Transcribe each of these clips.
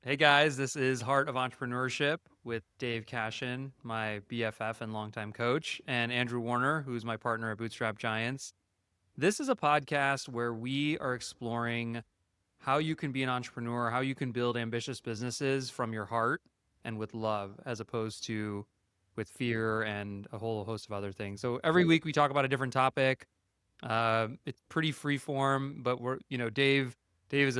Hey guys, this is Heart of Entrepreneurship with Dave Cashin, my BFF and longtime coach, and Andrew Warner, who's my partner at Bootstrap Giants. This is a podcast where we are exploring how you can be an entrepreneur, how you can build ambitious businesses from your heart and with love, as opposed to with fear and a whole host of other things. So every week we talk about a different topic. It's pretty free form, but Dave is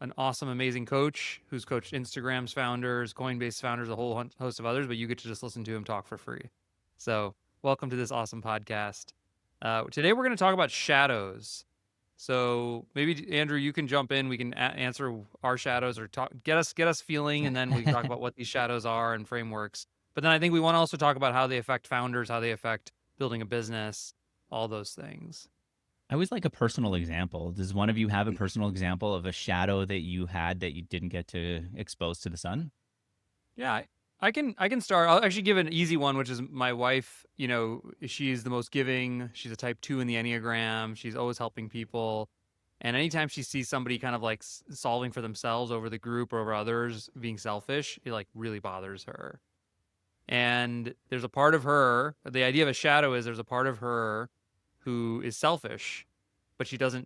an awesome, amazing coach who's coached Instagram's founders, Coinbase founders, a whole host of others, but you get to just listen to him talk for free. So welcome to this awesome podcast. Today we're going to talk about shadows. So maybe Andrew, you can jump in. We can answer our shadows or get us feeling, and then we can talk about what these shadows are and frameworks. But then I think we want to also talk about how they affect founders, how they affect building a business, all those things. I always like a personal example. Does one of you have a personal example of a shadow that you had that you didn't get to expose to the sun? Yeah, I can start. I'll actually give an easy one, which is my wife. She's the most giving. She's a type 2 in the Enneagram. She's always helping people. And anytime she sees somebody kind of like solving for themselves over the group or over others being selfish, it like really bothers her. And there's a part of her, the idea of a shadow is there's a part of her who is selfish, but she just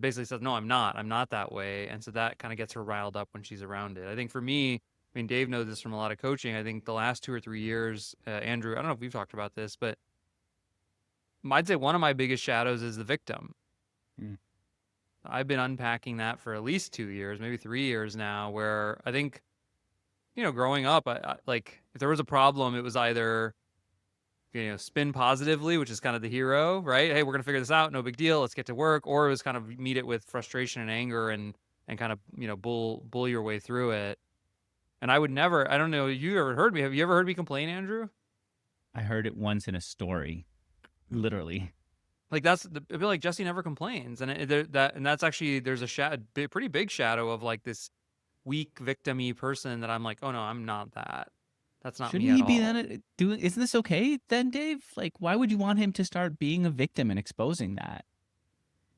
basically says, no, I'm not that way. And so that kind of gets her riled up when she's around it. I think for me, I mean, Dave knows this from a lot of coaching. I think the last 2 or 3 years, Andrew, I don't know if we've talked about this, but I'd say one of my biggest shadows is the victim. Mm. I've been unpacking that for at least 2 years, maybe 3 years now, where I think, growing up, like if there was a problem, it was either spin positively, which is kind of the hero, right? Hey, we're gonna figure this out, no big deal, let's get to work. Or it was kind of meet it with frustration and anger and kind of bull your way through it. And I would never. I don't know. You ever heard me? Have you ever heard me complain, Andrew? I heard it once in a story, literally. Like it'd be like Jesse never complains, and that's actually there's a pretty big shadow of like this weak victimy person that I'm like, oh no, I'm not that. That's not me Shouldn't at he be all. then doing? Isn't this okay then, Dave? Like, why would you want him to start being a victim and exposing that?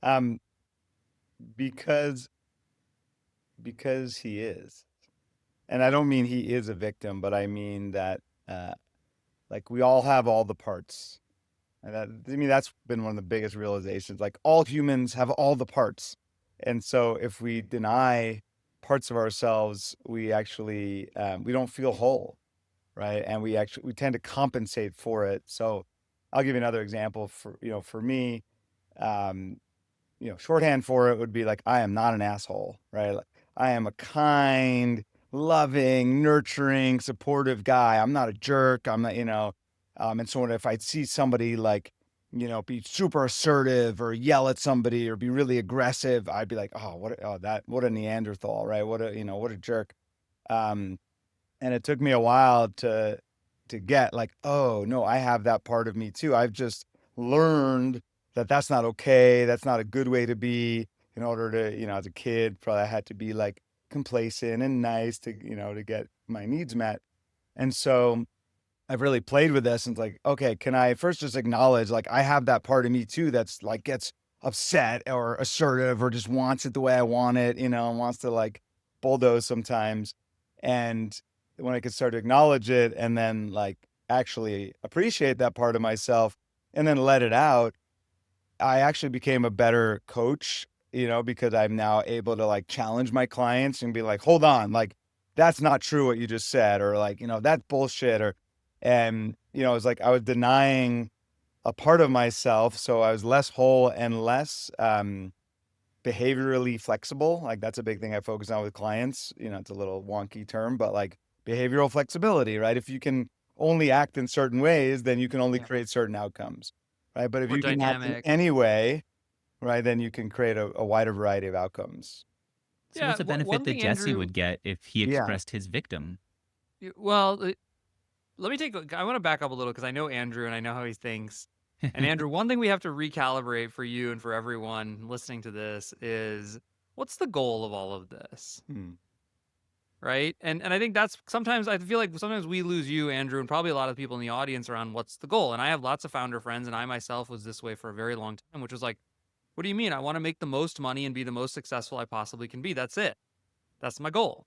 Um, because because he is, and I don't mean he is a victim, but I mean that uh, like we all have all the parts, and that's been one of the biggest realizations. Like all humans have all the parts, and so if we deny parts of ourselves, we actually we don't feel whole, right? And we tend to compensate for it. So I'll give you another example for me. Um, shorthand for it would be like, I am not an asshole, right? Like, I am a kind, loving, nurturing, supportive guy. I'm not a jerk. I'm not, and so if I see somebody like, be super assertive or yell at somebody or be really aggressive, I'd be like, what a Neanderthal, right? What a jerk. Um, and it took me a while to get like, oh no, I have that part of me too. I've just learned that that's not okay. That's not a good way to be. In order to, as a kid, probably I had to be like complacent and nice to get my needs met. And so I've really played with this and it's like, okay, can I first just acknowledge like I have that part of me too that's like gets upset or assertive or just wants it the way I want it, and wants to like bulldoze sometimes. And when I could start to acknowledge it and then like actually appreciate that part of myself and then let it out, I actually became a better coach, because I'm now able to like challenge my clients and be like, hold on, like that's not true what you just said, or like, that's bullshit, and it's like I was denying a part of myself. So I was less whole and less behaviorally flexible. Like that's a big thing I focus on with clients. It's a little wonky term, but like behavioral flexibility, right? If you can only act in certain ways, then you can only Yeah. create certain outcomes, right? But if Or you can act in dynamic. any way, right, then you can create a wider variety of outcomes. So, Yeah. what's the benefit One that thing, Jesse Andrew. would get if he Yeah. expressed his victim? Well, let me I want to back up a little because I know Andrew and I know how he thinks. And Andrew, one thing we have to recalibrate for you and for everyone listening to this is what's the goal of all of this? Hmm. Right. And I think that's sometimes I feel like sometimes we lose you, Andrew, and probably a lot of people in the audience around what's the goal. And I have lots of founder friends, and I myself was this way for a very long time, which was like, what do you mean? I want to make the most money and be the most successful I possibly can be. That's it. That's my goal.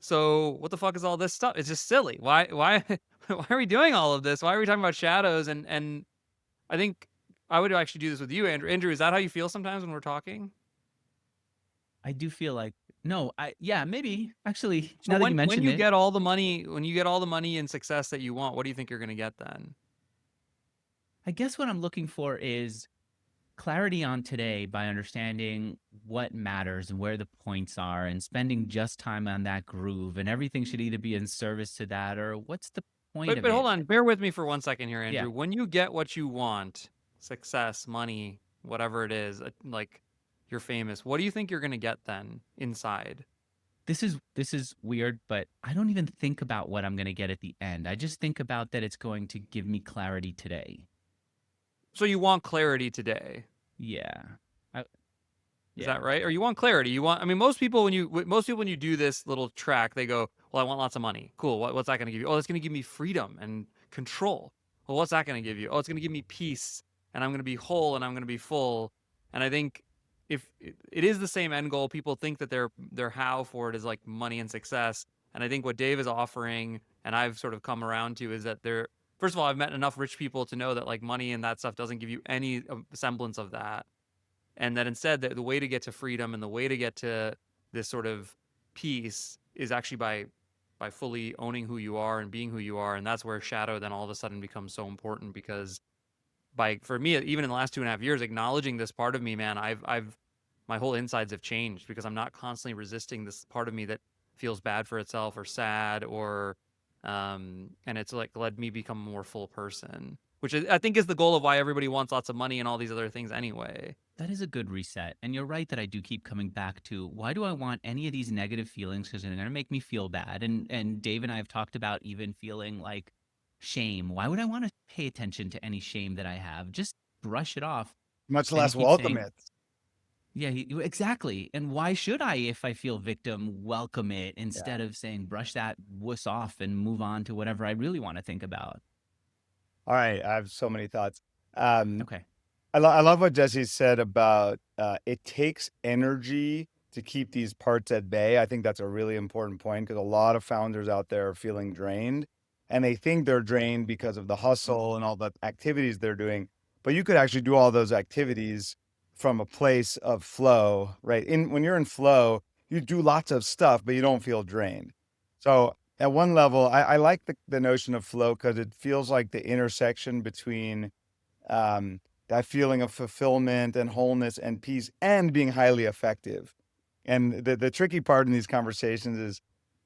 So what the fuck is all this stuff? It's just silly. Why why are we doing all of this? Why are we talking about shadows? And I think I would actually do this with you, Andrew. Andrew, is that how you feel sometimes when we're talking? I do feel like no, yeah, maybe actually. So Now that you when mentioned you it, get all the money, when you get all the money and success that you want, what do you think you're going to get then? I guess what I'm looking for is clarity on today by understanding what matters and where the points are and spending just time on that groove, and everything should either be in service to that or what's the point of But hold it. on, bear with me for 1 second here, Yeah. Andrew. When you get what you want, success, money, whatever it is, like you're famous, what do you think you're going to get then inside? This is weird, but I don't even think about what I'm going to get at the end. I just think about that it's going to give me clarity today. So you want clarity today. Yeah. I, Is yeah. that right? Or you want clarity? You want? I mean, most people when you do this little track, they go, "Well, I want lots of money. Cool. What's that going to give you? Oh, it's going to give me freedom and control. Well, what's that going to give you? Oh, it's going to give me peace, and I'm going to be whole, and I'm going to be full." And I think if it is the same end goal, people think that their how for it is like money and success. And I think what Dave is offering, and I've sort of come around to, is that there. First of all, I've met enough rich people to know that like money and that stuff doesn't give you any semblance of that, and that instead the way to get to freedom and the way to get to this sort of peace is actually by fully owning who you are and being who you are. And that's where shadow then all of a sudden becomes so important, because by for me, even in the last 2.5 years, acknowledging this part of me, man, I've my whole insides have changed, because I'm not constantly resisting this part of me that feels bad for itself or sad, or and it's like led me become a more full person, which I think is the goal of why everybody wants lots of money and all these other things anyway. That is a good reset. And you're right that I do keep coming back to why do I want any of these negative feelings, because they're going to make me feel bad. And Dave and I have talked about even feeling like shame. Why would I want to pay attention to any shame that I have? Just brush it off. Much And he less keeps welcome saying, it. yeah, exactly. And why should I, if I feel victim, welcome it Yeah. instead of saying brush that wuss off and move on to whatever I really want to think about? All right. I have so many thoughts. Um, Okay. I love what Jesse said about it takes energy to keep these parts at bay. I think that's a really important point, because a lot of founders out there are feeling drained, and they think they're drained because of the hustle and all the activities they're doing. But you could actually do all those activities from a place of flow, right? When you're in flow, you do lots of stuff, but you don't feel drained. So at one level, I like the notion of flow, because it feels like the intersection between um, that feeling of fulfillment and wholeness and peace and being highly effective. And the tricky part in these conversations is,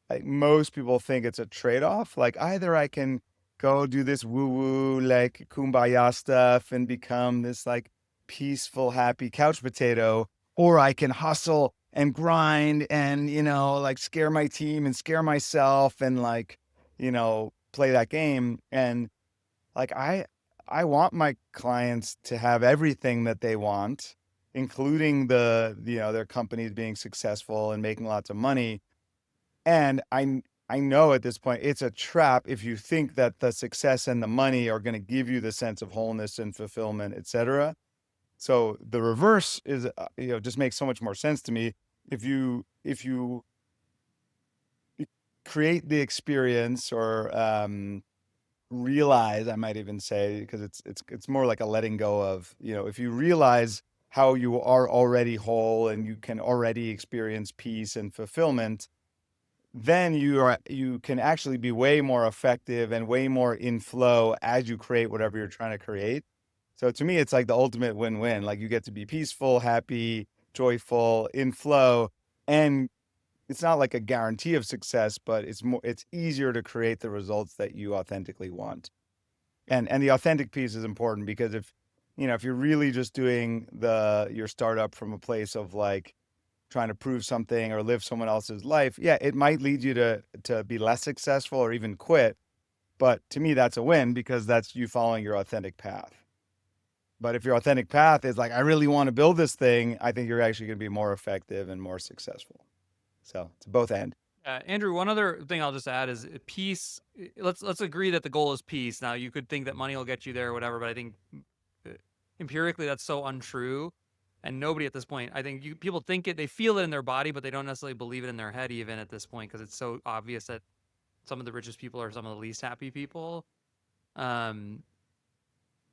like, most people think it's a trade-off. Like, either I can go do this woo-woo, like kumbaya stuff and become this like peaceful, happy couch potato, or I can hustle and grind and, like scare my team and scare myself and like, play that game. And like I want my clients to have everything that they want, including their companies being successful and making lots of money. And I know at this point it's a trap if you think that the success and the money are going to give you the sense of wholeness and fulfillment, etc. So the reverse is just makes so much more sense to me. If you create the experience, or realize, I might even say, because it's more like a letting go of, if you realize how you are already whole and you can already experience peace and fulfillment, then you can actually be way more effective and way more in flow as you create whatever you're trying to create. So to me, it's like the ultimate win-win. Like, you get to be peaceful, happy, joyful, in flow, and it's not like a guarantee of success, but it's easier to create the results that you authentically want. And the authentic piece is important, because if you're really just doing your startup from a place of like trying to prove something or live someone else's life, yeah, it might lead you to be less successful or even quit. But to me, that's a win, because that's you following your authentic path. But if your authentic path is like, I really want to build this thing, I think you're actually going to be more effective and more successful. So it's both end. Andrew, one other thing I'll just add is peace. Let's agree that the goal is peace. Now, you could think that money will get you there or whatever, but I think empirically that's so untrue. And nobody at this point, I think people think it, they feel it in their body, but they don't necessarily believe it in their head even at this point, because it's so obvious that some of the richest people are some of the least happy people. Um,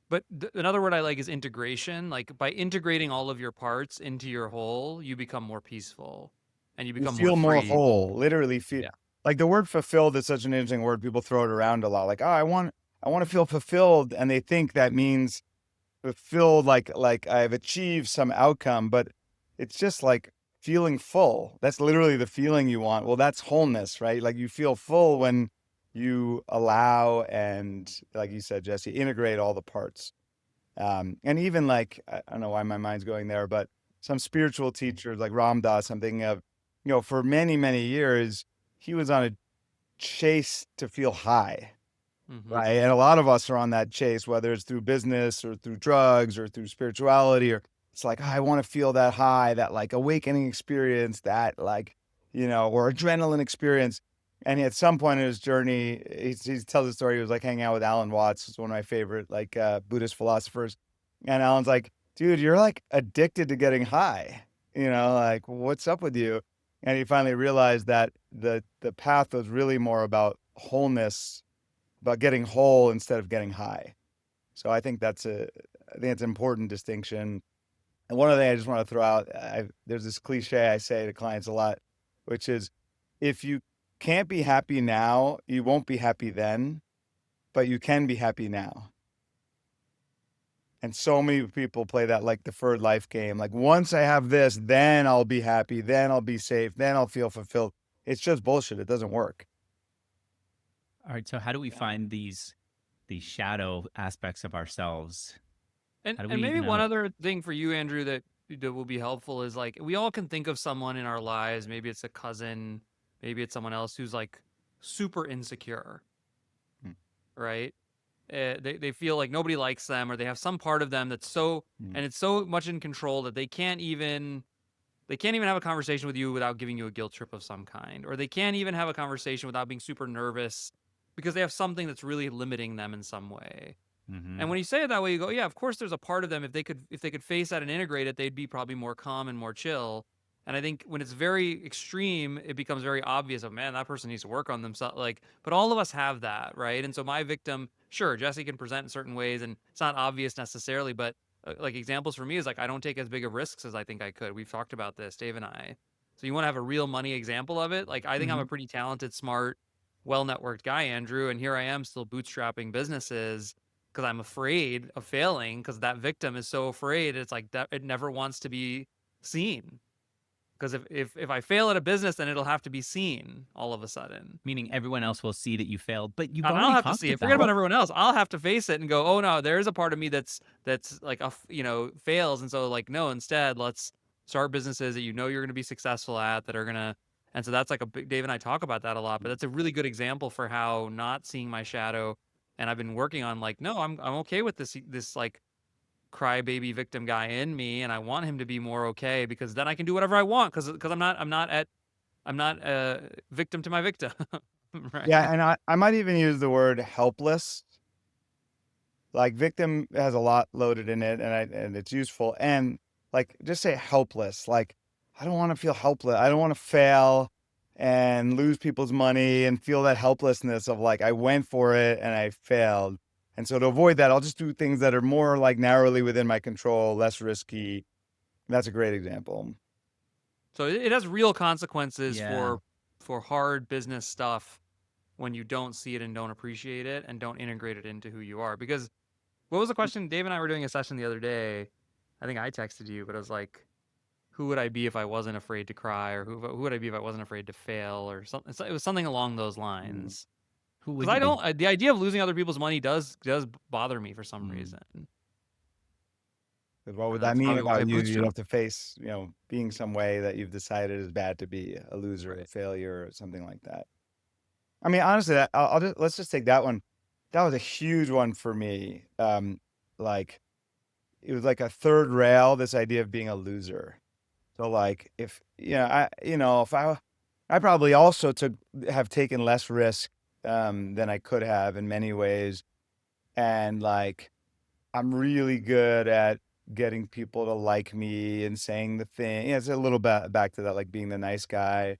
but another word I like is integration. Like by integrating all of your parts into your whole, you become more peaceful and you You become more feel more free. whole, literally feel Yeah. like the word fulfilled is such an interesting word. People throw it around a lot. Like, oh, I want to feel fulfilled. And they think that means fulfilled, like I've achieved some outcome, but it's just like feeling full. That's literally the feeling you want. Well, that's wholeness, right? Like you feel full when you allow and, like you said, Jesse, integrate all the parts. And even like, I don't know why my mind's going there, but some spiritual teachers like Ram Dass, I'm thinking of, for many, many years, he was on a chase to feel high, Mm-hmm. right? And a lot of us are on that chase, whether it's through business or through drugs or through spirituality, or it's like, "Oh, I want to feel that high, that like awakening experience, that like, or adrenaline experience." And at some point in his journey, he tells a story. He was like hanging out with Alan Watts, who's one of my favorite like Buddhist philosophers. And Alan's like, "Dude, you're like addicted to getting high. Like what's up with you?" And he finally realized that the path was really more about wholeness, about getting whole instead of getting high. So I think it's an important distinction. And one other thing I just want to throw out, there's this cliche I say to clients a lot, which is if you can't be happy now, you won't be happy then, but you can be happy now. And so many people play that like deferred life game. Like once I have this, then I'll be happy, then I'll be safe, then I'll feel fulfilled. It's just bullshit. It doesn't work. All right. So how do we find these shadow aspects of ourselves? And How do and we maybe one know? other thing for you, Andrew, that will be helpful is like we all can think of someone in our lives. Maybe it's a cousin, maybe it's someone else who's like super insecure, Mm, right? They feel like nobody likes them, or they have some part of them that's so, mm, and it's so much in control that they can't even have a conversation with you without giving you a guilt trip of some kind, or they can't even have a conversation without being super nervous because they have something that's really limiting them in some way. And Mm-hmm. when you say it that way, you go, yeah, of course there's a part of them, if they could face that and integrate it, they'd be probably more calm and more chill. And I think when it's very extreme, it becomes very obvious of, man, that person needs to work on themselves. Like, but all of us have that, right? And so my victim, sure, Jesse can present in certain ways and it's not obvious necessarily, but like examples for me is like I don't take as big of risks as I think I could. We've talked about this, Dave and I. So you want to have a real money example of it? Like I think I'm a mhm. pretty talented, smart, well-networked guy, Andrew, and here I am still bootstrapping businesses because I'm afraid of failing because that victim is so afraid. It's like that it never wants to be seen. Because if I fail at a business, then it'll have to be seen all of a sudden. Meaning everyone else will see that you failed, but you've And I'll already have to talked see it. Forget about. about Well, everyone else. I'll have to face it and go, oh no, there is a part of me that's like fails. And so like no, instead let's start businesses that you're going to be successful at that are gonna. And so that's like a big. Dave and I talk about that a lot, but that's a really good example for how not seeing my shadow. And I've been working on like, no, I'm okay with this like crybaby victim guy in me, and I want him to be more okay because then I can do whatever I want because I'm not a victim to my victim, right? yeah, and I might even use the word helpless. Like victim has a lot loaded in it, and it's useful. And like just say helpless. Like I don't want to feel helpless. I don't want to fail and lose people's money and feel that helplessness of like I went for it and I failed. And so to avoid that, I'll just do things that are more like narrowly within my control, less risky. That's a great example. So it has real consequences Yeah. for hard business stuff when you don't see it and don't appreciate it and don't integrate it into who you are. Because what was the question? Dave and I were doing a session the other day. I think I texted you, but it was like, who would I be if I wasn't afraid to cry, or who would I be if I wasn't afraid to fail, or something? It was something along those Mm. lines. Who Because would you I be? don't, the idea of losing other people's money does bother me for some Mm. reason, 'Cause what would and that that's mean probably why I about you? You'd bootstrap. have to face, being some way that you've decided is bad to be a loser, a Right. failure, or something like that. I mean, honestly, let's just take that one. That was a huge one for me. Like it was like a third rail, this idea of being a loser. So like if if I probably also have taken less risk than I could have in many ways. And like I'm really good at getting people to like me and saying the thing. Yeah, it's a little bit back to that, like being the nice guy.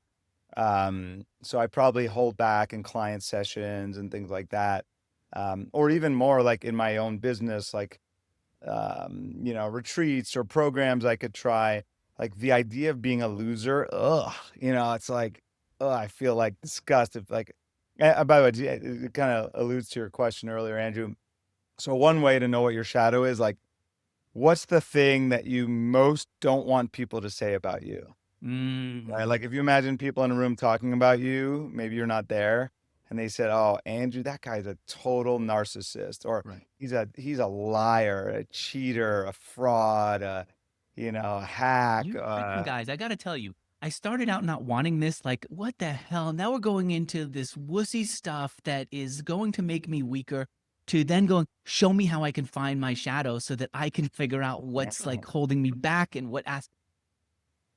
So I probably hold back in client sessions and things like that. Or even more like in my own business, like, retreats or programs I could try. Like the idea of being a loser, it's like, I feel like disgusted. Like, by the way, it kind of alludes to your question earlier, Andrew. So one way to know what your shadow is, like, what's the thing that you most don't want people to say about you? Right? Like if you imagine people in a room talking about you, maybe you're not there, and they said, "Oh, Andrew, that guy's a total narcissist," or Right. he's a liar, a cheater, a fraud, a hack. You freaking guys, I gotta tell you, I started out not wanting this. Like, what the hell? Now we're going into this wussy stuff that is going to make me weaker. To then going, show me how I can find my shadow so that I can figure out what's like holding me back and what as.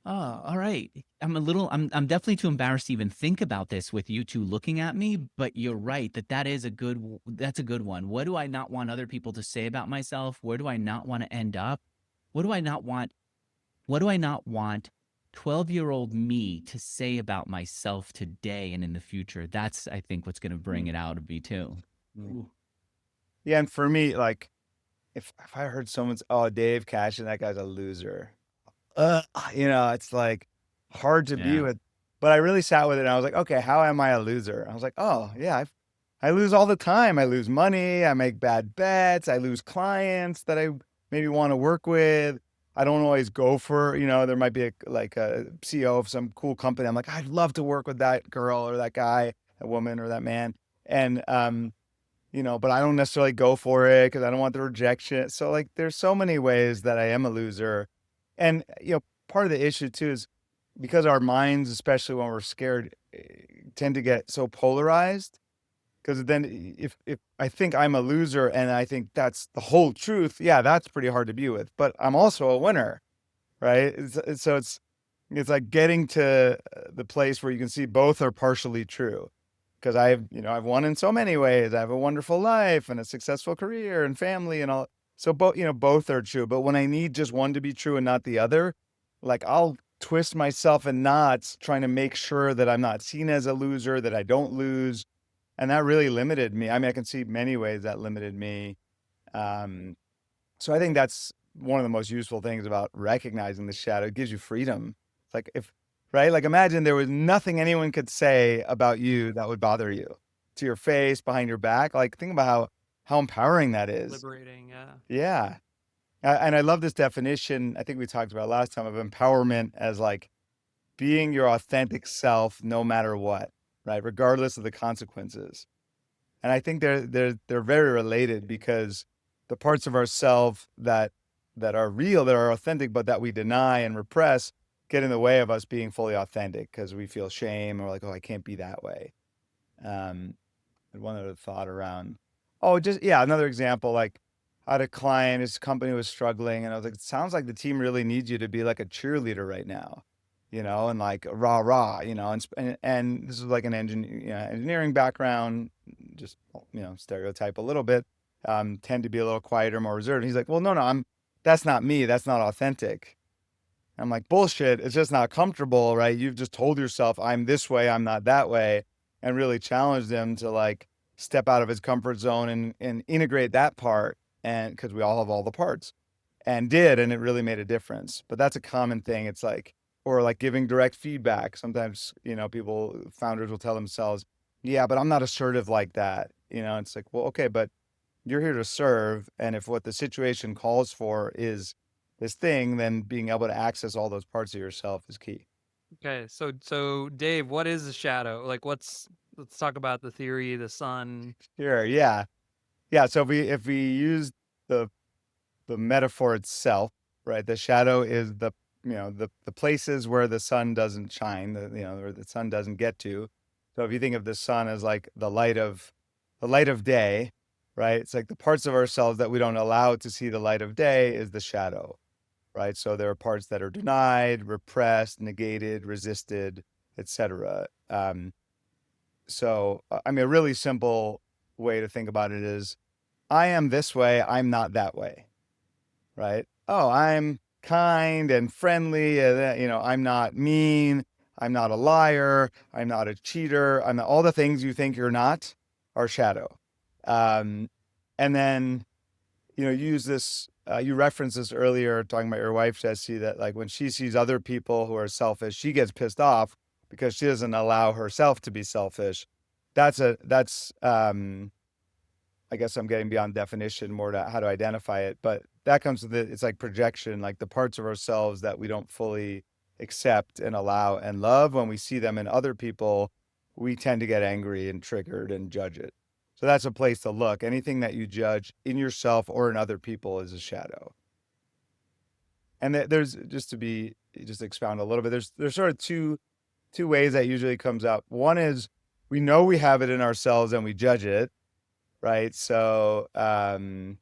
Oh, all right. I'm definitely too embarrassed to even think about this with you two looking at me, but you're right that is that's a good one. What do I not want other people to say about myself? Where do I not want to end up? What do I not want? What do I not want 12-year-old me to say about myself today and in the future? That's, I think, what's going to bring it out of me too. Ooh. Yeah, and for me, like if I heard someone's, "Oh, Dave Cashin, that guy's a loser," uh, it's like hard to be Yeah. with. But I really sat with it and I was like, okay, how am I a loser? I was like, oh yeah, I lose all the time. I lose money. I make bad bets. I lose clients that I maybe want to work with. I don't always go for, there might be a CEO of some cool company. I'm like, I'd love to work with that girl or that guy, that woman or that man. And, but I don't necessarily go for it because I don't want the rejection. So like, there's so many ways that I am a loser. And, part of the issue too is because our minds, especially when we're scared, tend to get so polarized. Because then if I think I'm a loser and I think that's the whole truth, yeah, that's pretty hard to be with. But I'm also a winner, right? So it's like getting to the place where you can see both are partially true. Because I've won in so many ways. I have a wonderful life and a successful career and family and all. So both are true. But when I need just one to be true and not the other, like I'll twist myself in knots trying to make sure that I'm not seen as a loser, that I don't lose. And that really limited me. I mean, I can see many ways that limited me. Um, so I think that's one of the most useful things about recognizing the shadow. It gives you freedom. It's like right? Like imagine there was nothing anyone could say about you that would bother you to your face, behind your back. Like think about how empowering that is. Liberating, yeah. Yeah. And I love this definition. I think we talked about last time of empowerment as like being your authentic self no matter what, right? Regardless of the consequences. And I think they're very related because the parts of ourselves that are real, that are authentic, but that we deny and repress get in the way of us being fully authentic because we feel shame or like, oh, I can't be that way. Um, and one other thought around, another example, like I had a client, his company was struggling, and I was like, it sounds like the team really needs you to be like a cheerleader right now, and like rah rah, and this is like an engineering background, just stereotype a little bit, tend to be a little quieter, more reserved. And he's like, well, no, that's not me, that's not authentic. I'm like, bullshit. It's just not comfortable, right? You've just told yourself I'm this way, I'm not that way, and really challenged him to like step out of his comfort zone and integrate that part. And because we all have all the parts and it really made a difference. But that's a common thing. It's like, or like giving direct feedback. Sometimes, founders will tell themselves, yeah, but I'm not assertive like that. It's like, well, okay, but you're here to serve. And if what the situation calls for is this thing, then being able to access all those parts of yourself is key. Okay, so Dave, what is the shadow? Like, let's talk about the theory, the sun. Sure. Yeah. Yeah. So if we use the metaphor itself, right? The shadow is the places where the sun doesn't shine, where the sun doesn't get to. So if you think of the sun as like the light of day, right? It's like the parts of ourselves that we don't allow to see the light of day is the shadow, right? So there are parts that are denied, repressed, negated, resisted, etc. I mean, a really simple way to think about it is, I am this way, I'm not that way, right? oh, I'm kind and friendly, and I'm not mean, I'm not a liar, I'm not a cheater, I'm not, all the things you think you're not are shadow. Um, and then use this. You referenced this earlier, talking about your wife, Jesse, that like when she sees other people who are selfish, she gets pissed off because she doesn't allow herself to be selfish. That's I guess I'm getting beyond definition more to how to identify it, but that comes with it. It's like projection, like the parts of ourselves that we don't fully accept and allow and love. When we see them in other people, we tend to get angry and triggered and judge it. So that's a place to look. Anything that you judge in yourself or in other people is a shadow. And there's just expound a little bit. There's sort of two ways that usually comes up. One is we know we have it in ourselves and we judge it, right? So I know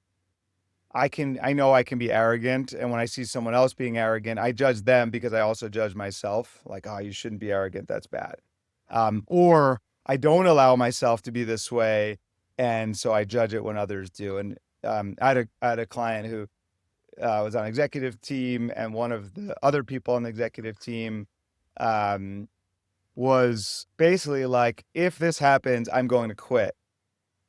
I can be arrogant, and when I see someone else being arrogant, I judge them because I also judge myself. Like, oh, you shouldn't be arrogant. That's bad. Or I don't allow myself to be this way, and so I judge it when others do. And I had a client who was on an executive team, and one of the other people on the executive team was basically like, if this happens, I'm going to quit.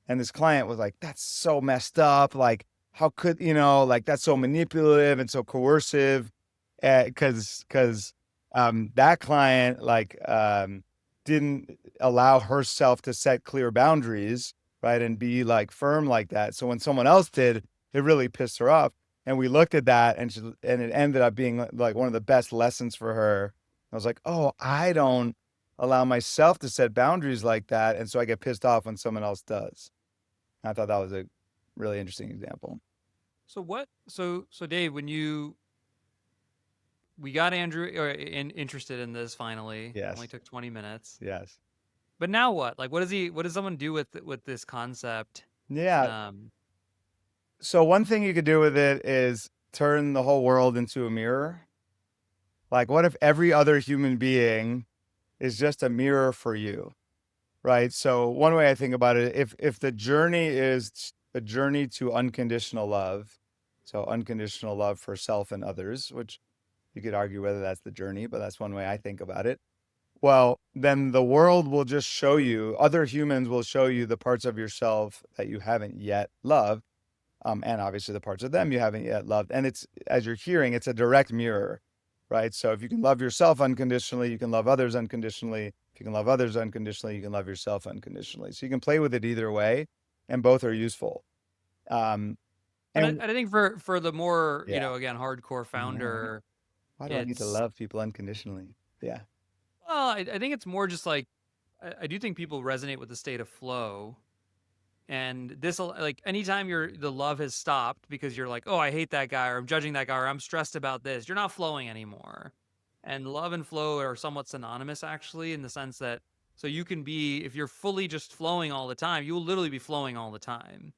And this client was like, that's so messed up. Like, how could, like that's so manipulative and so coercive. Cause that client didn't allow herself to set clear boundaries, right? And be like firm like that. So when someone else did, it really pissed her off. And we looked at that and it ended up being like one of the best lessons for her. I was like, oh, I don't allow myself to set boundaries like that. And so I get pissed off when someone else does. I thought that was a really interesting example. So Dave, we got Andrew interested in this finally. Yes. Only took 20 minutes. Yes. But now what? Like, what does someone do with this concept? Yeah. So one thing you could do with it is turn the whole world into a mirror. Like, what if every other human being is just a mirror for you, right? So one way I think about it, if the journey is a journey to unconditional love, so unconditional love for self and others, which you could argue whether that's the journey, but that's one way I think about it. Well, then the world will just show you, other humans will show you the parts of yourself that you haven't yet loved. And obviously the parts of them you haven't yet loved. And it's, as you're hearing, it's a direct mirror, right? So if you can love yourself unconditionally, you can love others unconditionally. If you can love others unconditionally, you can love yourself unconditionally. So you can play with it either way, and both are useful. And I think for the more, again, hardcore founder, why do I need to love people unconditionally? Yeah. Well, I think it's more just like, I do think people resonate with the state of flow. And this, like, anytime the love has stopped because you're like, oh, I hate that guy, or I'm judging that guy, or I'm stressed about this, you're not flowing anymore. And love and flow are somewhat synonymous, actually, in the sense that, so you can be, if you're fully just flowing all the time, you will literally be flowing all the time.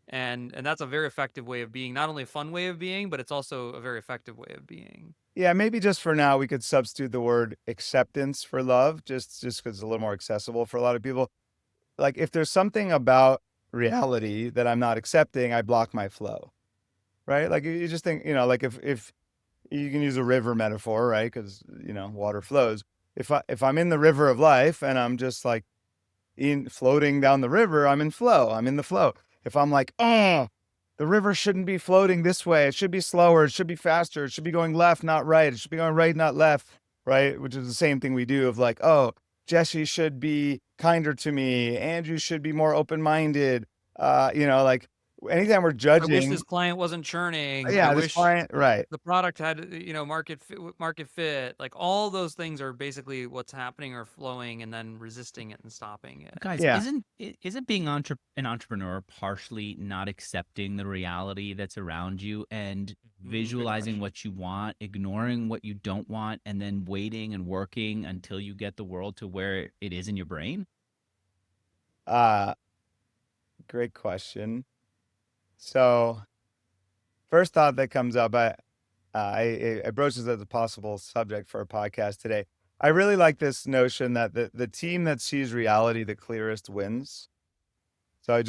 And that's a very effective way of being, not only a fun way of being, but it's also a very effective way of being. Yeah, maybe just for now we could substitute the word acceptance for love, just because it's a little more accessible for a lot of people. Like, if there's something about reality that I'm not accepting, I block my flow, right? Like, you just think, like if you can use a river metaphor, right? Because water flows. If I'm in the river of life and I'm just like floating down the river, I'm in flow. I'm in the flow. If I'm like, oh, the river shouldn't be floating this way. It should be slower. It should be faster. It should be going left, not right. It should be going right, not left, right? Which is the same thing we do of like, oh, Jesse should be kinder to me. Andrew should be more open-minded. Like anytime we're judging. I wish this client wasn't churning. Yeah, I this wish client, right. the product had, market fit. Like, all those things are basically what's happening or flowing, and then resisting it and stopping it. Guys, Yeah. isn't being an entrepreneur partially not accepting the reality that's around you and visualizing what you want, ignoring what you don't want, and then waiting and working until you get the world to where it is in your brain? Great question. So first thought that comes up, I broached this as a possible subject for a podcast today. I really like this notion that the team that sees reality the clearest wins. So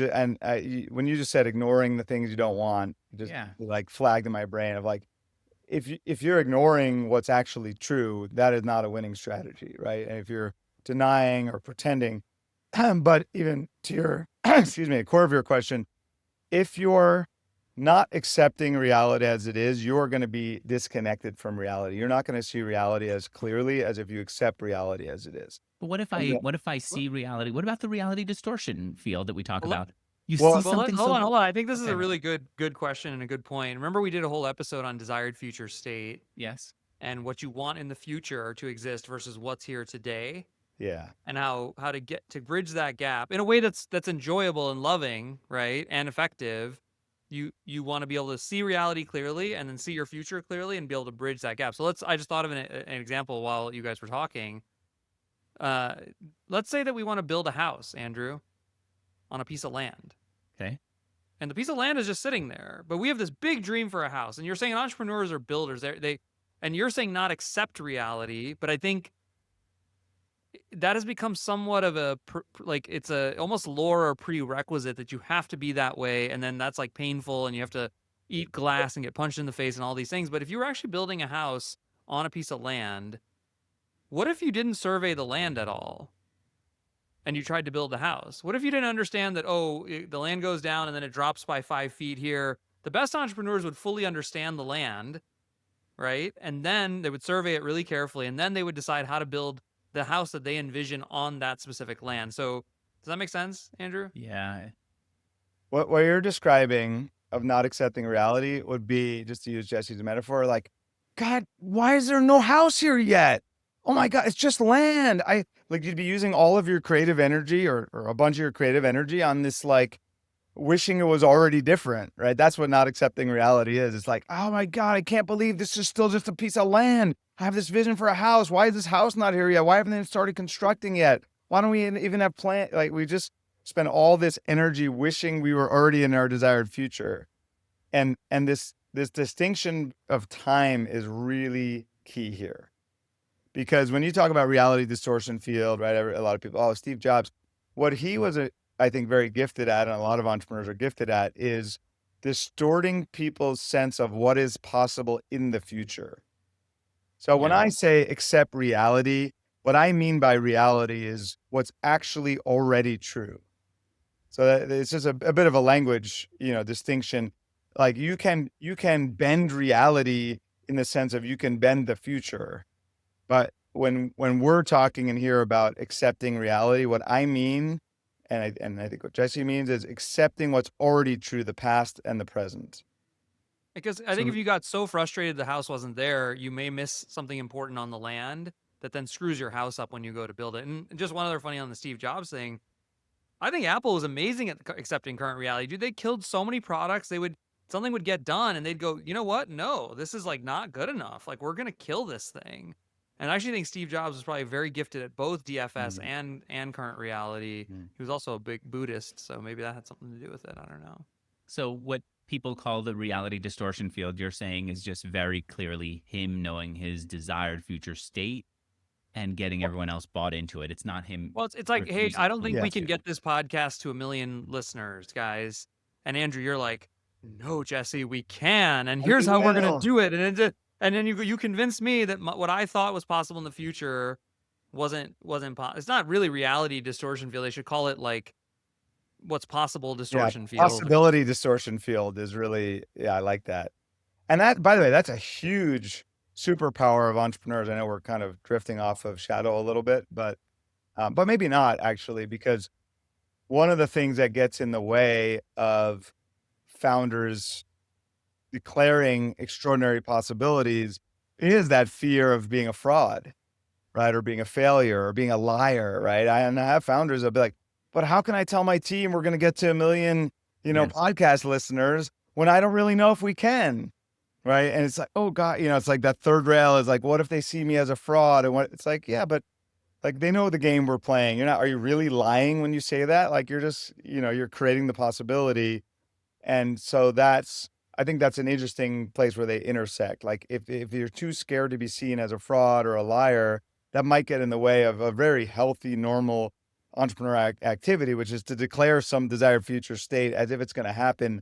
when you just said ignoring the things you don't want, just like flagged in my brain of like, if you're ignoring what's actually true, that is not a winning strategy, right? And if you're denying or pretending, but even to your, excuse me, core of your question, if you're not accepting reality as it is, you're going to be disconnected from reality. You're not going to see reality as clearly as if you accept reality as it is. But what if I see reality? What about the reality distortion field that we talk Well, about? You Well, see something hold so on. I think this is okay. a really good question and a good point. Remember, we did a whole episode on desired future state Yes. and what you want in the future to exist versus what's here today, yeah. and how to get to bridge that gap in a way that's enjoyable and loving, right, and effective. You want to be able to see reality clearly and then see your future clearly and be able to bridge that gap. So I just thought of an example while you guys were talking. Uh, let's say that we want to build a house, Andrew, on a piece of land. Okay. And the piece of land is just sitting there, but we have this big dream for a house. And you're saying entrepreneurs are builders. And you're saying not accept reality, but I think that has become somewhat of a like it's a almost lore or prerequisite that you have to be that way, and then that's like painful, and you have to eat glass and get punched in the face and all these things. But if you were actually building a house on a piece of land, what if you didn't survey the land at all? And you tried to build a house? What if you didn't understand that, the land goes down and then it drops by 5 feet here? The best entrepreneurs would fully understand the land, right? And then they would survey it really carefully, and then they would decide how to build the house that they envision on that specific land. So does that make sense, Andrew? Yeah. What you're describing of not accepting reality would be, just to use Jesse's metaphor, like, God, why is there no house here yet? Oh my God, it's just land. You'd be using all of your creative energy or a bunch of your creative energy on this, like, wishing it was already different, right? That's what not accepting reality is. It's like, oh my God, I can't believe this is still just a piece of land. I have this vision for a house. Why is this house not here yet? Why haven't they started constructing yet? Why don't we even have like, we just spend all this energy wishing we were already in our desired future. And this distinction of time is really key here. Because when you talk about reality distortion field, right, a lot of people, oh, Steve Jobs, what he was, I think, very gifted at, and a lot of entrepreneurs are gifted at, is distorting people's sense of what is possible in the future. So when I say accept reality, what I mean by reality is what's actually already true. So it's just a bit of a language, distinction. Like you can bend reality in the sense of you can bend the future. But when we're talking in here about accepting reality, what I mean, and I think what Jesse means, is accepting what's already true, the past and the present. Because I think if you got so frustrated the house wasn't there, you may miss something important on the land that then screws your house up when you go to build it. And just one other funny on the Steve Jobs thing, I think Apple was amazing at accepting current reality. Dude, they killed so many products. Something would get done and they'd go, you know what? No, this is like not good enough. Like we're going to kill this thing. And I actually think Steve Jobs was probably very gifted at both DFS and current reality. He was also a big Buddhist, so maybe that had something to do with it. I don't know. So what people call the reality distortion field, you're saying, is just very clearly him knowing his desired future state and getting everyone else bought into it. It's not him. Well, it's like, hey, I don't think we Yes. can get this podcast to 1 million listeners, guys. And Andrew, you're like, no, Jesse, we can. And here's how we're going to do it. And then you convinced me that what I thought was possible in the future wasn't possible. It's not really reality distortion field. They should call it like what's possible distortion field. Possibility distortion field is really, I like that. And that, by the way, that's a huge superpower of entrepreneurs. I know we're kind of drifting off of shadow a little bit, but maybe not actually, because one of the things that gets in the way of founders declaring extraordinary possibilities is that fear of being a fraud, right? Or being a failure or being a liar, right? I have founders that'll be like, but how can I tell my team we're going to get to 1 million, podcast listeners when I don't really know if we can, right? And it's like, oh God, it's like that third rail is like, what if they see me as a fraud? And it's like, yeah, but like they know the game we're playing. Are you really lying when you say that? Like you're just, you're creating the possibility. And so I think that's an interesting place where they intersect. Like if you're too scared to be seen as a fraud or a liar, that might get in the way of a very healthy, normal entrepreneur activity, which is to declare some desired future state as if it's going to happen.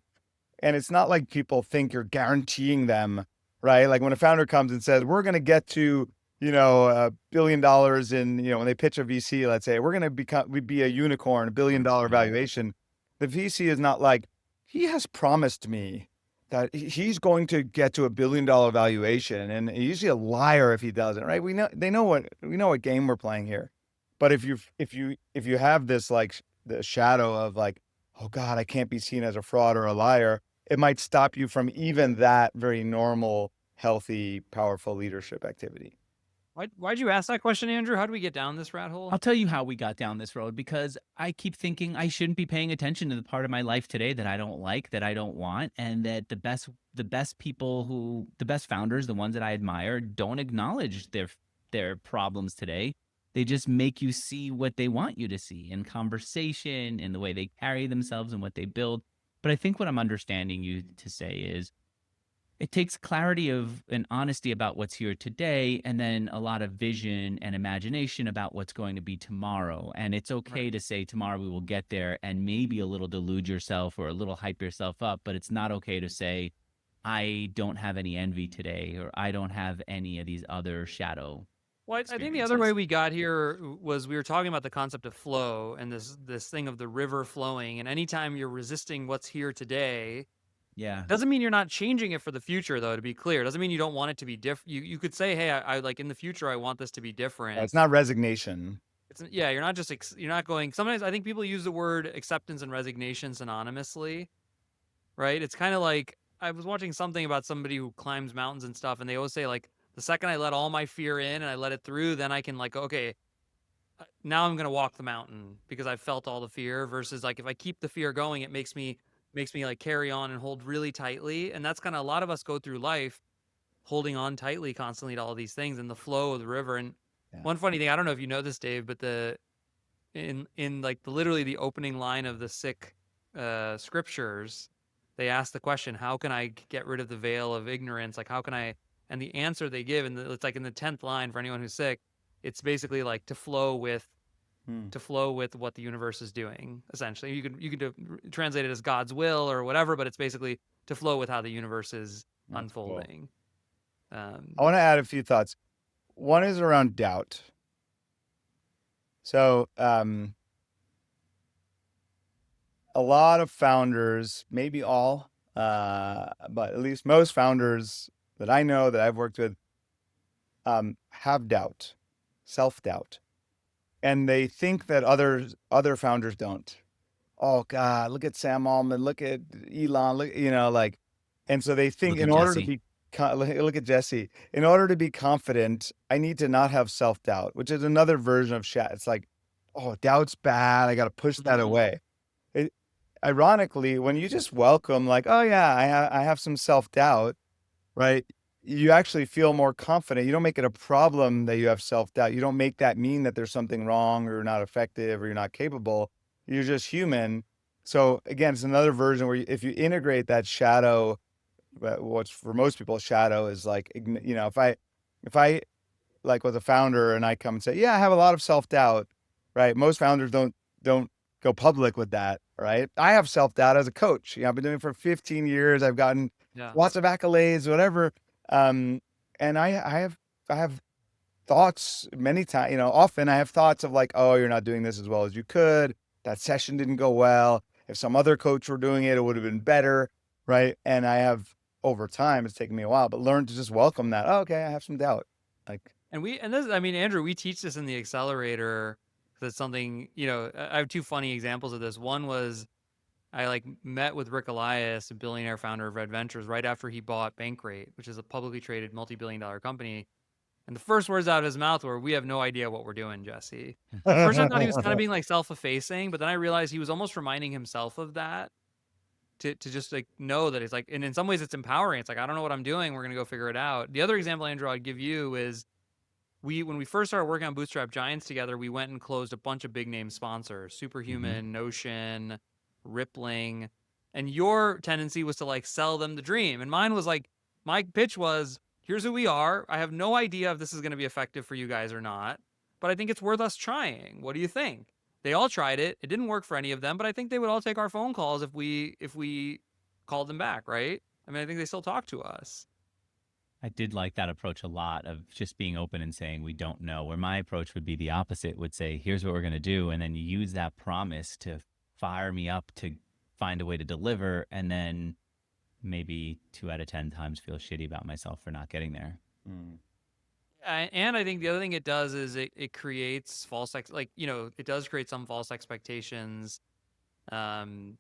And it's not like people think you're guaranteeing them right? Like when a founder comes and says, we're going to get to, $1 billion in, when they pitch a VC, let's say, we're going to we'd be a unicorn, $1 billion valuation. The VC is not like, he has promised me that he's going to get to $1 billion valuation. And he's usually a liar if he doesn't, right? We know what game we're playing here. But if you have this, like, the shadow of like, oh God, I can't be seen as a fraud or a liar, it might stop you from even that very normal, healthy, powerful leadership activity. Why'd you ask that question, Andrew? How do we get down this rat hole? I'll tell you how we got down this road, because I keep thinking I shouldn't be paying attention to the part of my life today that I don't like, that I don't want, and that the best founders, the ones that I admire, don't acknowledge their problems today. They just make you see what they want you to see in conversation, in the way they carry themselves and what they build. But I think what I'm understanding you to say is, it takes clarity of and honesty about what's here today, and then a lot of vision and imagination about what's going to be tomorrow. And it's okay Right. to say tomorrow we will get there, and maybe a little delude yourself or a little hype yourself up, but it's not okay to say, I don't have any envy today, or I don't have any of these other shadow Well, I think the other way we got here was we were talking about the concept of flow and this thing of the river flowing. And anytime you're resisting what's here today, Yeah. doesn't mean you're not changing it for the future, though. To be clear, doesn't mean you don't want it to be different. You could say, hey, I like in the future, I want this to be different. It's not resignation. You're not just you're not going. Sometimes I think people use the word acceptance and resignation synonymously, right? It's kind of like I was watching something about somebody who climbs mountains and stuff, and they always say like, the second I let all my fear in and I let it through, then I can like, okay, now I'm gonna walk the mountain because I've felt all the fear. Versus like if I keep the fear going, it makes me like carry on and hold really tightly. And that's kind of a lot of us go through life holding on tightly constantly to all these things and the flow of the river. And Yeah. one funny thing, I don't know if you know this, Dave, but in like literally the opening line of the sick scriptures, they ask the question, how can I get rid of the veil of ignorance? Like how can I, and the answer they give, and it's like in the 10th line for anyone who's sick, it's basically like to flow with what the universe is doing. Essentially, you could translate it as God's will or whatever, but it's basically to flow with how the universe is That's cool. unfolding. I want to add a few thoughts. One is around doubt. So, a lot of founders, maybe all, but at least most founders that I know that I've worked with, have doubt, self-doubt, and they think that other founders don't. Oh God, look at Sam Altman, look at Elon, look, like, and so they think Look in at order to Jesse. be, look at Jesse, in order to be confident, I need to not have self-doubt, which is another version of chat. It's like, oh, doubt's bad. I got to push that away. It, Ironically, when you just welcome, like, oh yeah, I have some self-doubt, right? You actually feel more confident. You don't make it a problem that you have self-doubt. You don't make that mean that there's something wrong or you're not effective or you're not capable. You're just human. So again, it's another version where if you integrate that shadow, what's for most people shadow is like, if I like was a founder and I come and say, yeah, I have a lot of self-doubt, right? Most founders don't go public with that, right? I have self-doubt as a coach. I've been doing it for 15 years. I've gotten Yeah. lots of accolades, whatever. And I have thoughts many times, often I have thoughts of like, oh, you're not doing this as well as you could. That session didn't go well. If some other coach were doing it, it would have been better, right? And I have over time, it's taken me a while, but learn to just welcome that. Oh, okay, I have some doubt. Like, And this, I mean, Andrew, we teach this in the accelerator. That's something, I have two funny examples of this. One was I like met with Rick Elias, a billionaire founder of Red Ventures, right after he bought Bankrate, which is a publicly traded multi-billion-dollar company. And the first words out of his mouth were, "We have no idea what we're doing, Jesse." At first, I thought he was kind of being like self-effacing, but then I realized he was almost reminding himself of that to just like know that it's like, and in some ways, it's empowering. It's like, I don't know what I'm doing. We're gonna go figure it out. The other example, Andrew, I'd give you is when we first started working on Bootstrap Giants together, we went and closed a bunch of big name sponsors: Superhuman, Notion, Rippling, and your tendency was to like sell them the dream, and mine was like, my pitch was, here's who we are. I have no idea if this is going to be effective for you guys or not, but I think it's worth us trying. What do you think? They all tried it. It didn't work for any of them, but I think they would all take our phone calls if we called them back, right? I mean, I think they still talk to us. I did like that approach a lot of just being open and saying we don't know, where my approach would be the opposite, would say, here's what we're going to do. And then you use that promise to fire me up to find a way to deliver. And then maybe 2 out of 10 times feel shitty about myself for not getting there. Mm. And I think the other thing it does is it creates it does create some false expectations, um,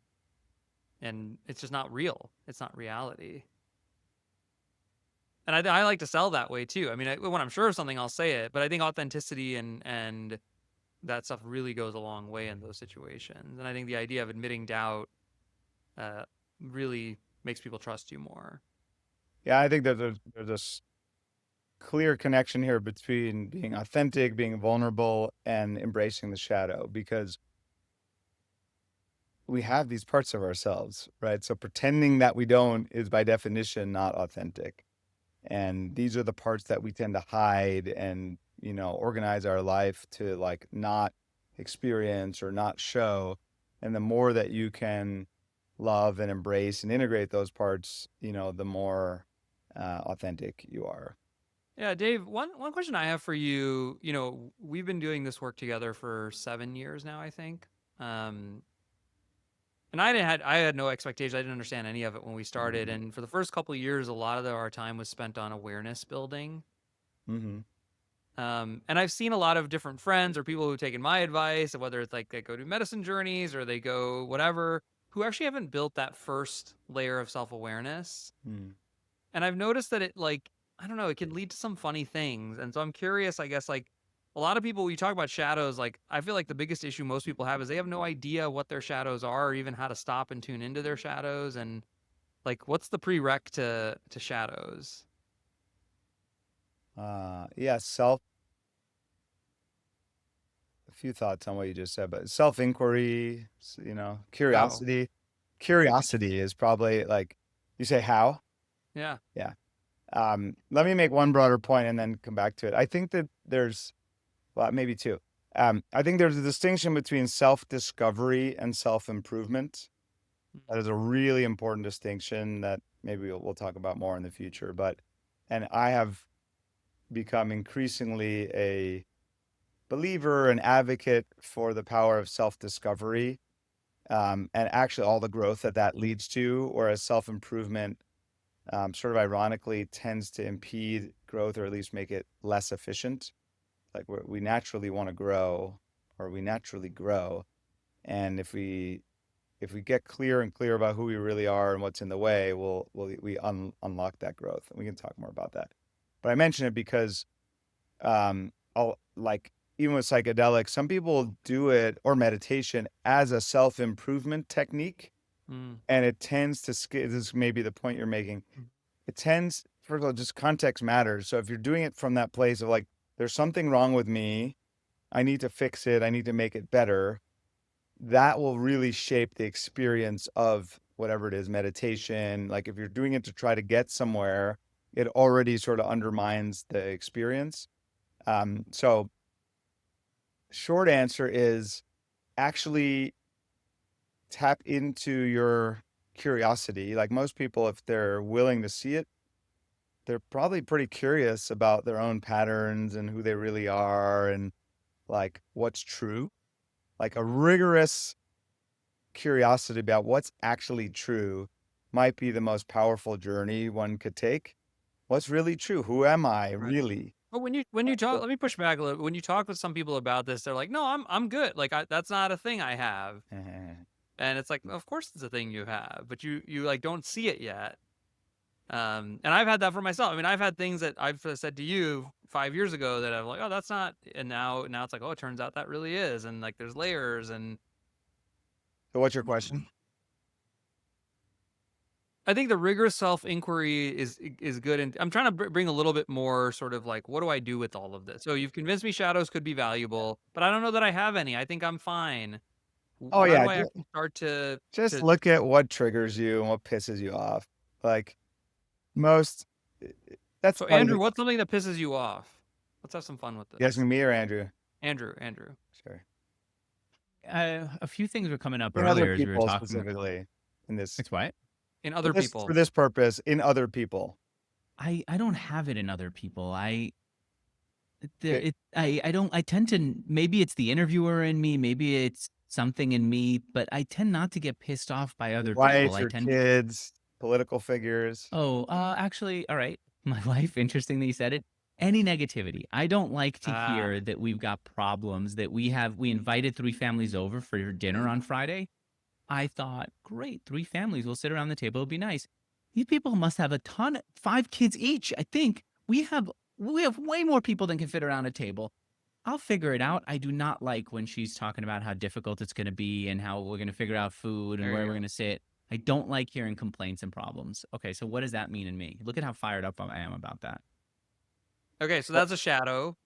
and it's just not real. It's not reality. And I like to sell that way too. I mean, when I'm sure of something, I'll say it. But I think authenticity and that stuff really goes a long way in those situations. And I think the idea of admitting doubt really makes people trust you more. Yeah, I think that there's a clear connection here between being authentic, being vulnerable, and embracing the shadow, because we have these parts of ourselves, right? So pretending that we don't is by definition not authentic. And these are the parts that we tend to hide and, organize our life to like not experience or not show. And the more that you can love and embrace and integrate those parts, the more authentic you are. Yeah, Dave, one question I have for you, we've been doing this work together for 7 years now, I think. And I had no expectations. I didn't understand any of it when we started. And for the first couple of years, a lot of our time was spent on awareness building. Mm-hmm. And I've seen a lot of different friends or people who've taken my advice, whether it's like they go do medicine journeys or they go whatever, who actually haven't built that first layer of self-awareness. Mm. And I've noticed that I don't know, it can lead to some funny things. And so I'm curious, I guess, like a lot of people, when you talk about shadows, like I feel like the biggest issue most people have is they have no idea what their shadows are or even how to stop and tune into their shadows. And like, what's the prereq to shadows? Yeah, a few thoughts on what you just said, but self-inquiry, Oh, curiosity. Curiosity is probably like, you say how? yeah. Yeah. Let me make one broader point and then come back to it. I think that well, maybe two. I think there's a distinction between self-discovery and self-improvement. That is a really important distinction that maybe we'll talk about more in the future. And I have become increasingly a believer and advocate for the power of self-discovery, and actually all the growth that leads to, whereas self-improvement sort of ironically tends to impede growth or at least make it less efficient. Like we naturally want to grow, or we naturally grow, and if we get clear and clear about who we really are and what's in the way, we unlock that growth, and we can talk more about that. But I mention it because like even with psychedelics, some people do it, or meditation, as a self-improvement technique, Mm. and it tends to this is maybe the point you're making. It tends, first of all, just context matters. So if you're doing it from that place of like, there's something wrong with me, I need to fix it, I need to make it better, that will really shape the experience of whatever it is, meditation. Like if you're doing it to try to get somewhere, it already sort of undermines the experience. So short answer is actually tap into your curiosity. Like most people, if they're willing to see it, they're probably pretty curious about their own patterns and who they really are and like what's true. Like a rigorous curiosity about what's actually true might be the most powerful journey one could take. What's really true? Who am I Right. really? But when you talk, let me push back a little. When you talk with some people about this, they're like, "No, I'm good. Like that's not a thing I have." And it's like, of course it's a thing you have, but you like don't see it yet. And I've had that for myself. I mean, I've had things that I've said to you 5 years ago that I'm like, oh, that's not, and now it's like, oh, it turns out that really is, and like there's layers, and So what's your question? I think the rigorous self inquiry is good. And I'm trying to bring a little bit more sort of like, what do I do with all of this? So you've convinced me shadows could be valuable, but I don't know that I have any. I think I'm fine. Oh How yeah, do I actually start just to? look at what triggers you and what pisses you off. Like most, that's So part of Andrew, the, what's something that pisses you off? Let's have some fun with you this. asking me or Andrew? Andrew. Sure. A few things were coming up In other earlier as we were people talking. specifically, in this, It's what? In for other this, people. for this purpose, in other people. I don't have it in other people. Okay. I tend to, maybe it's the interviewer in me, maybe it's something in me, but I tend not to get pissed off by Your other people. wife, I your tend kids, political figures. Actually, all right. My wife, interesting that you said it. Any negativity. I don't like to Ah, hear that we've got problems, that we invited 3 families over for dinner on Friday. I thought, great, 3 families will sit around the table. It'll be nice. These people must have a ton, 5 kids each. I think we have way more people than can fit around a table. I'll figure it out. I do not like when she's talking about how difficult it's going to be and how we're going to figure out food and there where you we're go. going to sit. I don't like hearing complaints and problems. Okay, so what does that mean in me? Look at how fired up I am about that. Okay, so Well, that's a shadow.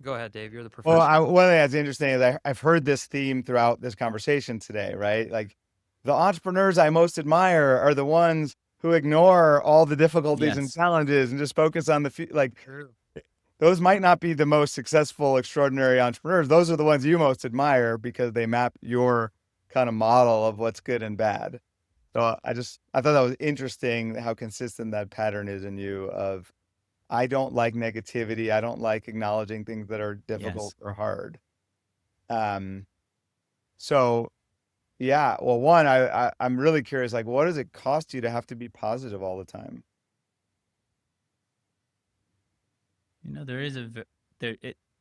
Go ahead, Dave. You're the well, professional. one thing that's interesting is I've heard this theme throughout this conversation today, right? Like the entrepreneurs I most admire are the ones who ignore all the difficulties and Yes. challenges and just focus on like True. those might not be the most successful, extraordinary entrepreneurs. Those are the ones you most admire because they map your kind of model of what's good and bad. So I thought that was interesting how consistent that pattern is in you of I don't like negativity. I don't like acknowledging things that are difficult Yes. or hard. Um, so yeah, well, one, I'm really curious, like, what does it cost you to have to be positive all the time? There is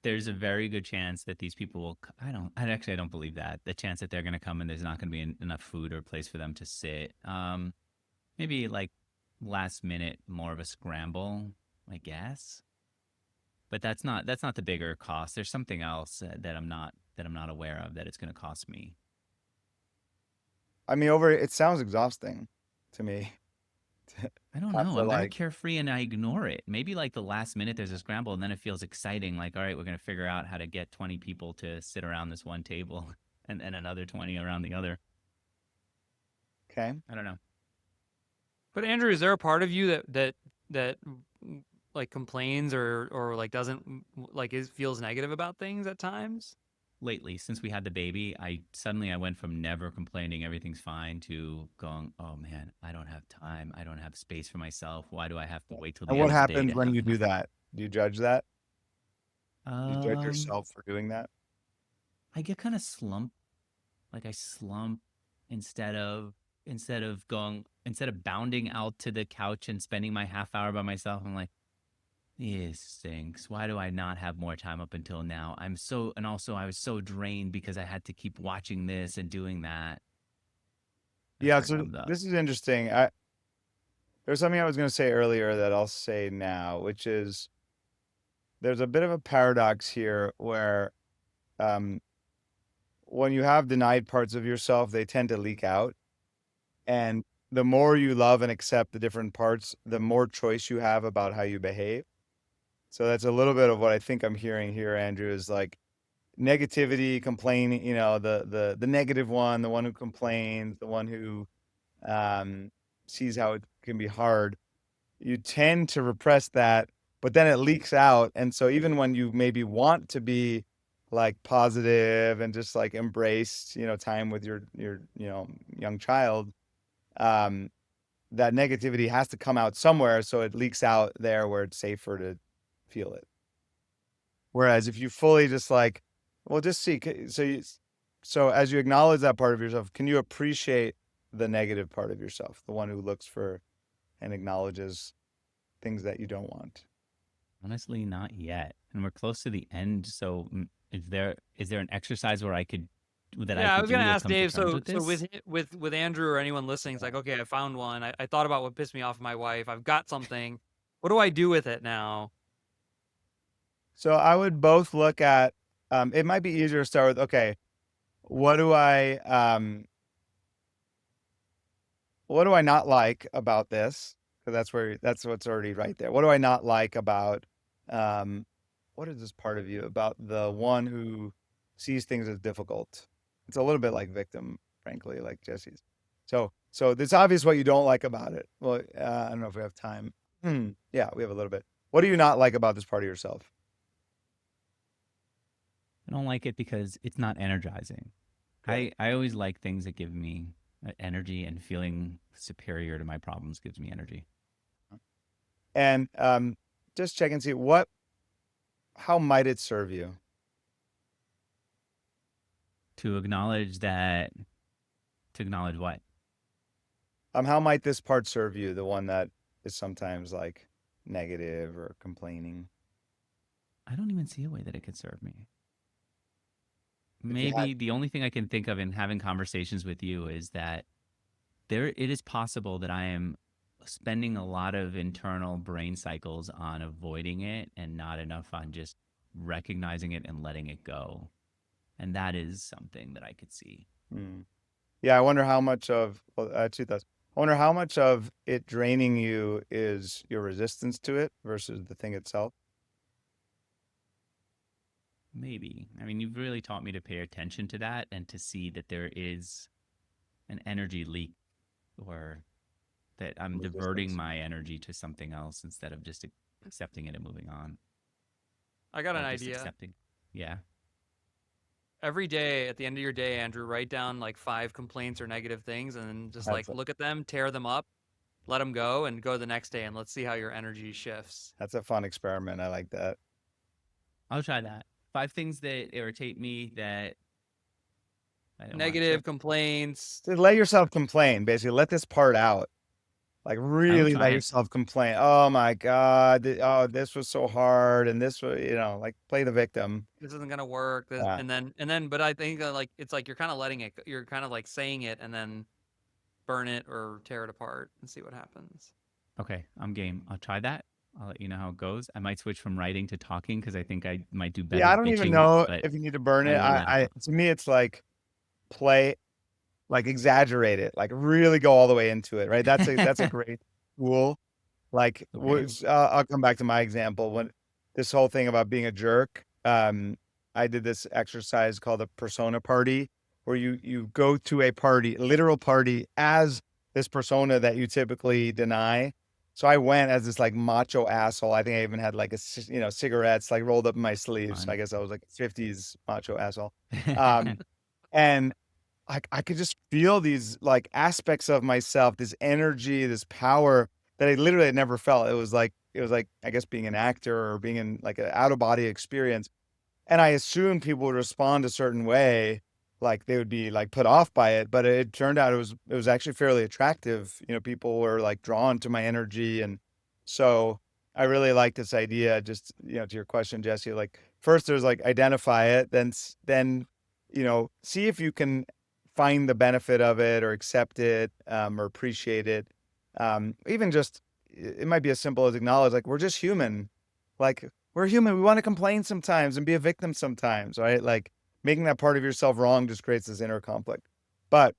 there's a very good chance that these people will. I don't believe that. The chance that they're going to come and there's not going to be enough food or place for them to sit. Maybe like last minute, more of a scramble, I guess. But that's not the bigger cost. There's something else that I'm not aware of that it's going to cost me. I mean, it sounds exhausting to me to I don't have know. to I'm very like, carefree and I ignore it. Maybe like the last minute there's a scramble and then it feels exciting. Like, all right, we're going to figure out how to get 20 people to sit around this one table and another 20 around the other. okay. I don't know. But Andrew, is there a part of you that like complains or like doesn't like is feels negative about things at times? Lately, since we had the baby, I went from never complaining, everything's fine, to going, oh man, I don't have time. I don't have space for myself. Why do I have to wait till And the what end of the day happens to when have you do that? Do you judge that? Do you judge um yourself for doing that? I get kind of slumped. Like I slump instead of instead of bounding out to the couch and spending my half hour by myself. I'm like, this stinks. Why do I not have more time up until now? And also I was so drained because I had to keep watching this and doing that. That's Yeah, where it so comes up. this is interesting. There's something I was going to say earlier that I'll say now, which is there's a bit of a paradox here where um, when you have denied parts of yourself, they tend to leak out. And the more you love and accept the different parts, the more choice you have about how you behave. So that's a little bit of what I think I'm hearing here, Andrew, is like negativity, complaining, the negative one, the one who complains, the one who um, sees how it can be hard. You tend to repress that, but then it leaks out. And so even when you maybe want to be like positive and just like embrace, time with your, young child, um, that negativity has to come out somewhere. So it leaks out there where it's safer to feel it. Whereas if you fully just like, well, just see, so as you acknowledge that part of yourself, can you appreciate the negative part of yourself, the one who looks for and acknowledges things that you don't want? Honestly, not yet. And we're close to the end. So is there an exercise where I Yeah, I could was gonna do to ask come to Dave. terms So with so this? with Andrew or anyone listening, it's like, okay, I found one. I thought about what pissed me off with my wife. I've got something. What do I do with it now? So I would both look at, it might be easier to start with, okay, what do I, what do I not like about this? Because that's what's already right there. What do I not like about, um, what is this part of you about the one who sees things as difficult? It's a little bit like victim, frankly, like Jesse's. So it's obvious what you don't like about it. Well, I don't know if we have time. Yeah, we have a little bit. What do you not like about this part of yourself? I don't like it because it's not energizing. Okay. I always like things that give me energy, and feeling superior to my problems gives me energy. And just check and see how might it serve you? To acknowledge that, to acknowledge what? How might this part serve you? The one that is sometimes like negative or complaining. I don't even see a way that it could serve me. If you had, Maybe the only thing I can think of in having conversations with you is that it is possible that I am spending a lot of internal brain cycles on avoiding it and not enough on just recognizing it and letting it go. And that is something that I could see. Yeah, I wonder how much of, well, two thoughts. I wonder how much of it draining you is your resistance to it versus the thing itself. Maybe. I mean, you've really taught me to pay attention to that and to see that there is an energy leak, or that I'm diverting Resistance. my energy to something else instead of just accepting it and moving on. I got an Or just idea. accepting. Yeah. Every day at the end of your day, Andrew, write down like 5 complaints or negative things and then just like That's look at them, tear them up, let them go, and go the next day, and let's see how your energy shifts. that's a fun experiment. I like that. I'll try that. 5 things that irritate me that I don't want. Sure. Negative complaints. Just let yourself complain, basically. Let this part out. Like I will really try let it. yourself complain. Oh my God. Oh, this was so hard. And this was, like play the victim. This isn't gonna work. Yeah. But I think like it's like you're kind of letting it. You're kind of like saying it, and then burn it or tear it apart and see what happens. Okay, I'm game. I'll try that. I'll let you know how it goes. I might switch from writing to talking because I think I might do Yeah, better I don't even bitching it, know but if you need to burn I it. will let it go. To me, it's like play, like exaggerate it, like really go all the way into it, right? That's a great tool. Like, Okay. I'll come back to my example when this whole thing about being a jerk. I did this exercise called a persona party, where you go to a party, literal party, as this persona that you typically deny. So I went as this like macho asshole. I think I even had like cigarettes like rolled up in my sleeves. I Fun. guess I was like 50s macho asshole. Um, and I could just feel these like aspects of myself, this energy, this power that I literally had never felt. It was like I guess being an actor or being in like an out of body experience. And I assumed people would respond a certain way, like they would be like put off by it. But it turned out it was actually fairly attractive. People were like drawn to my energy, and so I really like this idea. Just to your question, Jesse, like first there's like identify it, then see if you can find the benefit of it or accept it or appreciate it. Even just it might be as simple as acknowledge like we're just human, like we're human. We want to complain sometimes and be a victim sometimes, right? Like making that part of yourself wrong just creates this inner conflict. But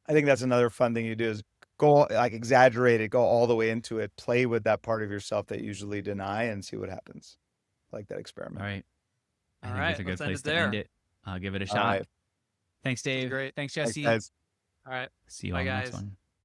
I think that's another fun thing you do is go like exaggerate it, go all the way into it, play with that part of yourself that you usually deny and see what happens. Like that All experiment. right. I All think that's right, a good let's end place it to end there. it. I'll give it a All shot. right. Thanks, This was Dave. great. Thanks, Thanks, Jesse. guys. All right, See you bye all in the next guys. one.